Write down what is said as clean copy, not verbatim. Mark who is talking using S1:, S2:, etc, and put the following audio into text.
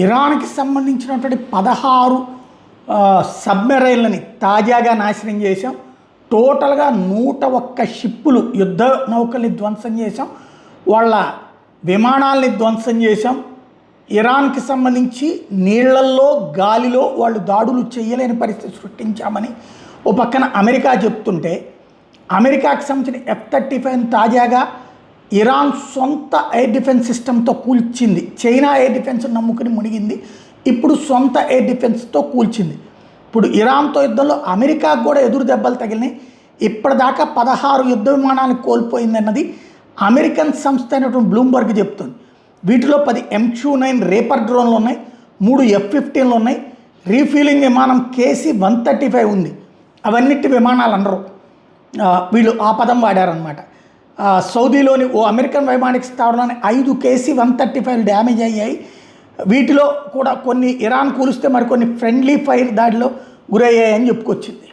S1: ఇరాన్కి సంబంధించినటువంటి 16 సబ్మెరైన్లని తాజాగా నాశనం చేశాం. టోటల్గా 101 షిప్పులు యుద్ధ నౌకల్ని ధ్వంసం చేశాం. వాళ్ళ విమానాల్ని ధ్వంసం చేశాం. ఇరాన్కి సంబంధించి నీళ్లల్లో గాలిలో వాళ్ళు దాడులు చేయలేని పరిస్థితి సృష్టించామని ఓ పక్కన అమెరికా చెప్తుంటే, అమెరికాకి సంబంధించిన F-35 తాజాగా ఇరాన్ సొంత ఎయిర్ డిఫెన్స్ సిస్టమ్తో కూల్చింది. చైనా ఎయిర్ డిఫెన్స్ నమ్ముకుని మునిగింది. ఇప్పుడు సొంత ఎయిర్ డిఫెన్స్తో కూల్చింది. ఇప్పుడు ఇరాన్తో యుద్ధంలో అమెరికాకు కూడా ఎదురు దెబ్బలు తగిలినాయి. ఇప్పటిదాకా 16 యుద్ధ విమానాలు కోల్పోయిందన్నది అమెరికన్ సంస్థ అయినటువంటి బ్లూంబర్గ్ చెప్తుంది. వీటిలో 10 MQ-9 రేపర్ డ్రోన్లు ఉన్నాయి, 3 F-15లు ఉన్నాయి, రీఫ్యూలింగ్ విమానం KC-135 ఉంది. అవన్నిటి విమానాలు అనరు, వీళ్ళు ఆ పదం వాడారనమాట. సౌదీలోని ఓ అమెరికన్ వైమానిక స్థావరంలోని 5 KC-135 డ్యామేజ్ అయ్యాయి. వీటిలో కూడా కొన్ని ఇరాన్ కూలిస్తే మరికొన్ని ఫ్రెండ్లీ ఫైర్ దాడిలో గురయ్యాయని చెప్పుకొచ్చింది.